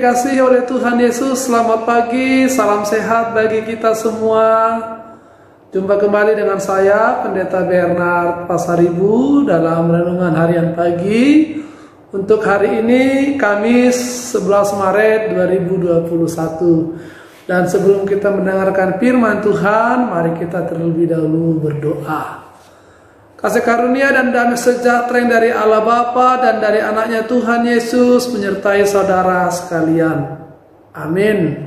dikasihi oleh Tuhan Yesus, selamat pagi, salam sehat bagi kita semua. Jumpa kembali dengan saya, Pendeta Bernard Pasaribu, dalam renungan harian pagi. Untuk hari ini, Kamis 11 Maret 2021. Dan sebelum kita mendengarkan firman Tuhan, mari kita terlebih dahulu berdoa. Kasih karunia dan damai sejahtera yang dari Allah Bapa dan dari anaknya Tuhan Yesus menyertai saudara sekalian. Amin.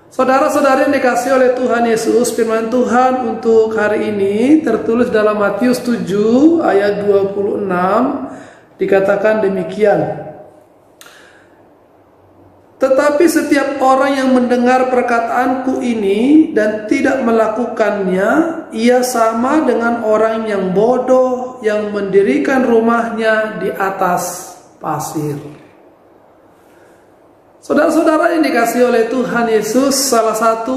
Saudara-saudari yang dikasihi oleh Tuhan Yesus, firman Tuhan untuk hari ini tertulis dalam Matius 7 ayat 26, dikatakan demikian. Tetapi setiap orang yang mendengar perkataanku ini dan tidak melakukannya, ia sama dengan orang yang bodoh yang mendirikan rumahnya di atas pasir. Saudara-saudara yang dikasihi oleh Tuhan Yesus, salah satu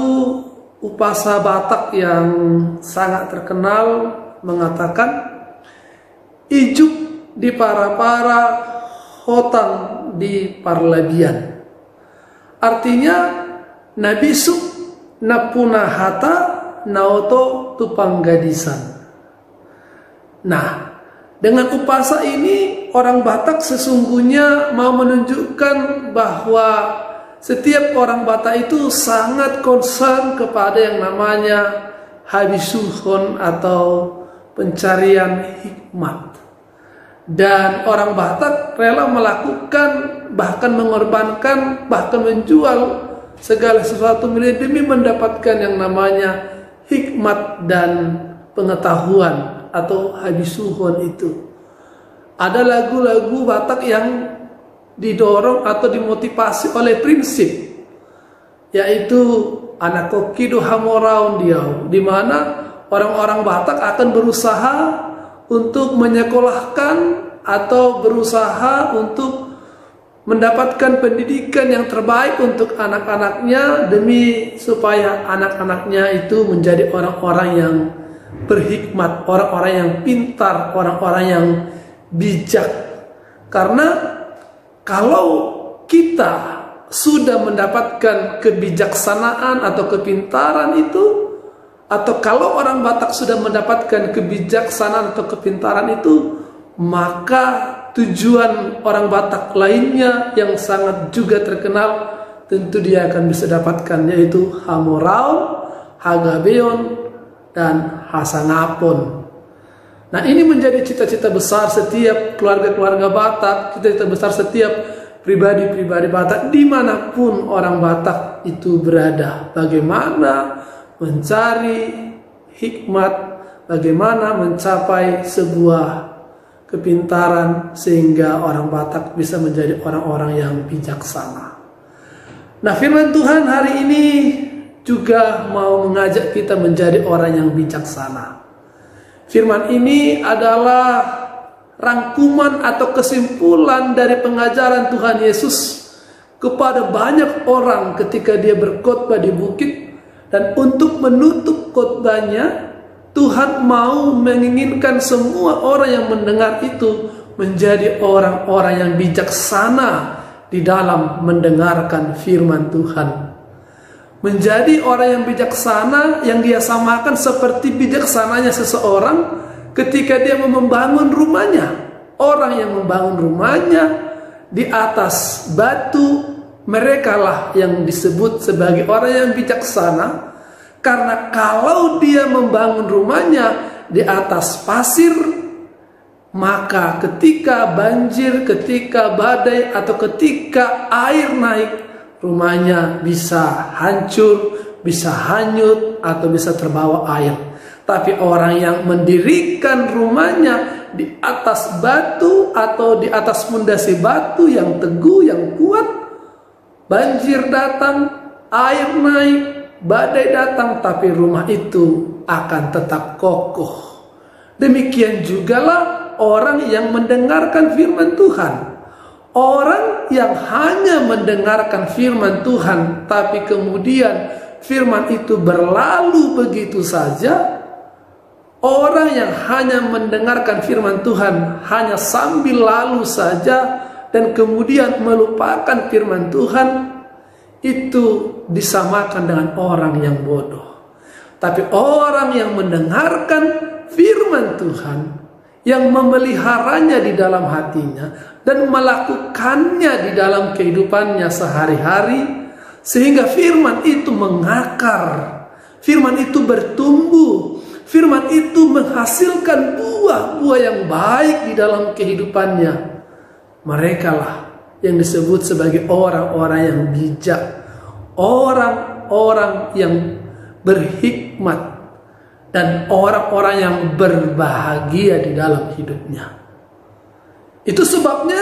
upasa Batak yang sangat terkenal mengatakan, ijuk di para-para, hotang di parlabian. Artinya, nabisuk napuna hata naoto tupang gadisan. Nah, dengan upasa ini orang Batak sesungguhnya mau menunjukkan bahwa setiap orang Batak itu sangat concern kepada yang namanya habisuhon atau pencarian hikmat. Dan orang Batak rela melakukan, bahkan mengorbankan, bahkan menjual segala sesuatu demi mendapatkan yang namanya hikmat dan pengetahuan atau habisuhon itu. Ada lagu-lagu Batak yang didorong atau dimotivasi oleh prinsip, yaitu anak koki do hamoraun diau, di mana orang-orang Batak akan berusaha untuk menyekolahkan atau berusaha untuk mendapatkan pendidikan yang terbaik untuk anak-anaknya demi supaya anak-anaknya itu menjadi orang-orang yang berhikmat, orang-orang yang pintar, orang-orang yang bijak. Karena kalau kita sudah mendapatkan kebijaksanaan atau kepintaran itu, atau kalau orang Batak sudah mendapatkan kebijaksanaan atau kepintaran itu, maka tujuan orang Batak lainnya yang sangat juga terkenal tentu dia akan bisa dapatkan, yaitu Hamorau, Hagabeon, dan Hasanapon. Nah, ini menjadi cita-cita besar setiap keluarga-keluarga Batak, cita-cita besar setiap pribadi-pribadi Batak dimanapun orang Batak itu berada. Bagaimana mencari hikmat, bagaimana mencapai sebuah kepintaran sehingga orang Batak bisa menjadi orang-orang yang bijaksana. Nah, firman Tuhan hari ini juga mau mengajak kita menjadi orang yang bijaksana. Firman ini adalah rangkuman atau kesimpulan dari pengajaran Tuhan Yesus kepada banyak orang ketika dia berkhotbah di bukit. Dan untuk menutup khotbahnya, Tuhan mau menginginkan semua orang yang mendengar itu menjadi orang-orang yang bijaksana di dalam mendengarkan firman Tuhan. Menjadi orang yang bijaksana yang dia samakan seperti bijaksananya seseorang ketika dia membangun rumahnya. Orang yang membangun rumahnya di atas batu, merekalah yang disebut sebagai orang yang bijaksana. Karena kalau dia membangun rumahnya di atas pasir, maka ketika banjir, ketika badai, atau ketika air naik, rumahnya bisa hancur, bisa hanyut, atau bisa terbawa air. Tapi orang yang mendirikan rumahnya di atas batu atau di atas fondasi batu yang teguh, yang kuat, banjir datang, air naik, badai datang, tapi rumah itu akan tetap kokoh. Demikian jugalah orang yang mendengarkan firman Tuhan. Orang yang hanya mendengarkan firman Tuhan, tapi kemudian firman itu berlalu begitu saja. Orang yang hanya mendengarkan firman Tuhan hanya sambil lalu saja, dan kemudian melupakan firman Tuhan, itu disamakan dengan orang yang bodoh. Tapi orang yang mendengarkan firman Tuhan, yang memeliharanya di dalam hatinya dan melakukannya di dalam kehidupannya sehari-hari, sehingga firman itu mengakar, firman itu bertumbuh, firman itu menghasilkan buah-buah yang baik di dalam kehidupannya. Merekalah yang disebut sebagai orang-orang yang bijak, orang-orang yang berhikmat, dan orang-orang yang berbahagia di dalam hidupnya. Itu sebabnya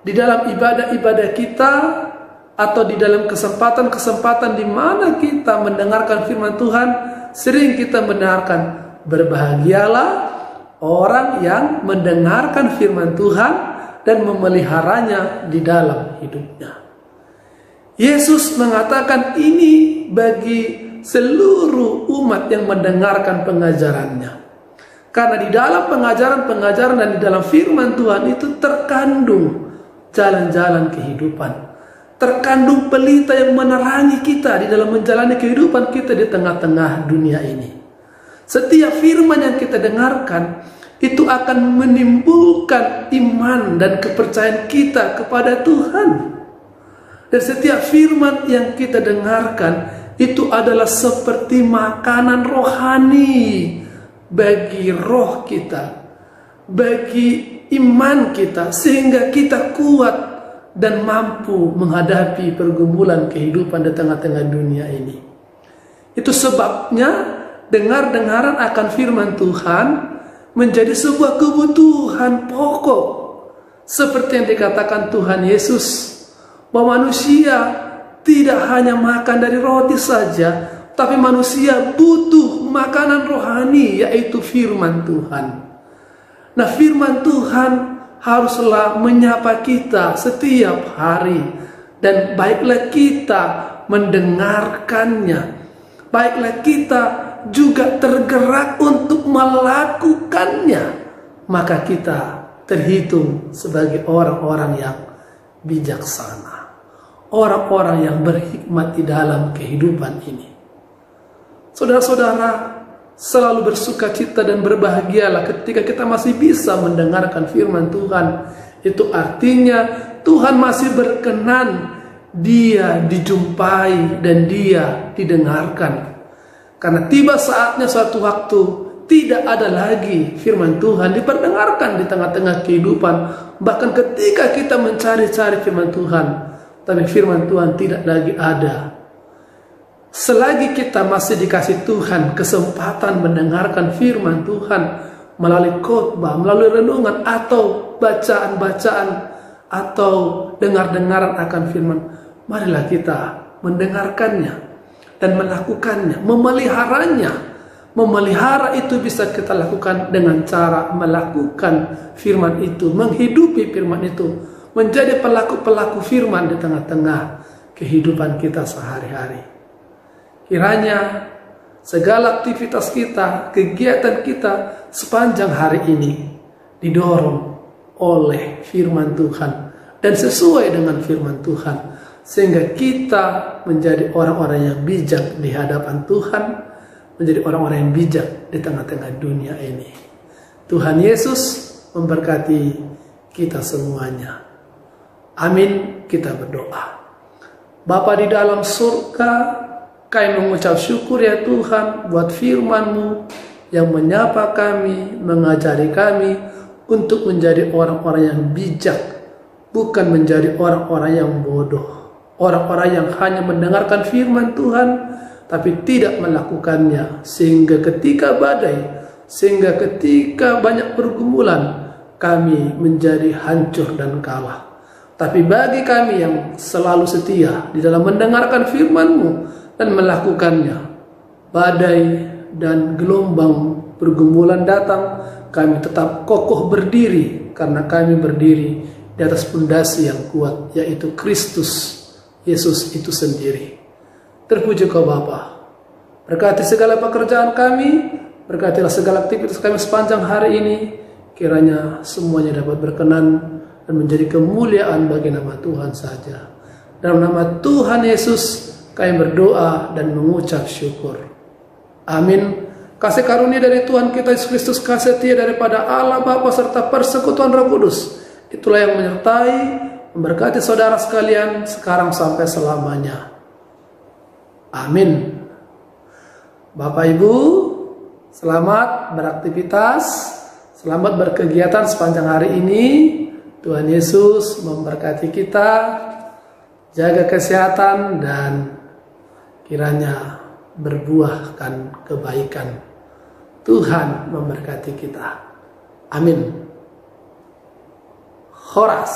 di dalam ibadah-ibadah kita, atau di dalam kesempatan-kesempatan di mana kita mendengarkan firman Tuhan, sering kita mendengarkan, berbahagialah orang yang mendengarkan firman Tuhan dan memeliharanya di dalam hidupnya. Yesus mengatakan ini bagi seluruh umat yang mendengarkan pengajarannya. Karena di dalam pengajaran dan di dalam firman Tuhan itu terkandung jalan-jalan kehidupan. Terkandung pelita yang menerangi kita di dalam menjalani kehidupan kita di tengah-tengah dunia ini. Setiap firman yang kita dengarkan itu akan menimbulkan iman dan kepercayaan kita kepada Tuhan. Dan setiap firman yang kita dengarkan itu adalah seperti makanan rohani bagi roh kita, bagi iman kita, sehingga kita kuat dan mampu menghadapi pergumulan kehidupan di tengah-tengah dunia ini. Itu sebabnya dengar-dengaran akan firman Tuhan menjadi sebuah kebutuhan pokok, seperti yang dikatakan Tuhan Yesus, bahwa manusia tidak hanya makan dari roti saja, tapi manusia butuh makanan rohani, yaitu firman Tuhan. Nah, firman Tuhan haruslah menyapa kita setiap hari, dan baiklah kita mendengarkannya, baiklah kita juga tergerak untuk melakukannya, maka kita terhitung sebagai orang-orang yang bijaksana, orang-orang yang berhikmat di dalam kehidupan ini. Saudara-saudara, selalu bersukacita dan berbahagialah ketika kita masih bisa mendengarkan firman Tuhan. Itu artinya Tuhan masih berkenan Dia dijumpai dan Dia didengarkan. Karena tiba saatnya suatu waktu tidak ada lagi firman Tuhan diperdengarkan di tengah-tengah kehidupan. Bahkan ketika kita mencari-cari firman Tuhan, tapi firman Tuhan tidak lagi ada. Selagi kita masih dikasih Tuhan kesempatan mendengarkan firman Tuhan melalui khotbah, melalui renungan, atau bacaan-bacaan, atau dengar-dengaran akan firman, marilah kita mendengarkannya dan melakukannya, memeliharanya. Memelihara itu bisa kita lakukan dengan cara melakukan firman itu, menghidupi firman itu, menjadi pelaku-pelaku firman di tengah-tengah kehidupan kita sehari-hari. Kiranya segala aktivitas kita, kegiatan kita sepanjang hari ini didorong oleh firman Tuhan dan sesuai dengan firman Tuhan, sehingga kita menjadi orang-orang yang bijak di hadapan Tuhan, menjadi orang-orang yang bijak di tengah-tengah dunia ini. Tuhan Yesus memberkati kita semuanya. Amin. Kita berdoa. Bapa di dalam surga, kami mengucap syukur ya Tuhan buat firman-Mu yang menyapa kami, mengajari kami untuk menjadi orang-orang yang bijak, bukan menjadi orang-orang yang bodoh, orang-orang yang hanya mendengarkan firman Tuhan tapi tidak melakukannya, sehingga ketika badai, sehingga ketika banyak pergumulan, kami menjadi hancur dan kalah. Tapi bagi kami yang selalu setia di dalam mendengarkan firman-Mu dan melakukannya, badai dan gelombang pergumulan datang, kami tetap kokoh berdiri, karena kami berdiri di atas pondasi yang kuat, yaitu Kristus Yesus itu sendiri. Terpuji Kau Bapa. Berkati segala pekerjaan kami, berkatilah segala aktivitas kami sepanjang hari ini. Kiranya semuanya dapat berkenan dan menjadi kemuliaan bagi nama Tuhan saja. Dalam nama Tuhan Yesus kami berdoa dan mengucap syukur. Amin. Kasih karunia dari Tuhan kita Yesus Kristus, kasih setia daripada Allah Bapa serta persekutuan Roh Kudus, itulah yang menyertai, memberkati saudara sekalian sekarang sampai selamanya. Amin. Bapak Ibu, selamat beraktivitas, selamat berkegiatan sepanjang hari ini. Tuhan Yesus memberkati kita, jaga kesehatan dan kiranya berbuahkan kebaikan. Tuhan memberkati kita. Amin. Horas.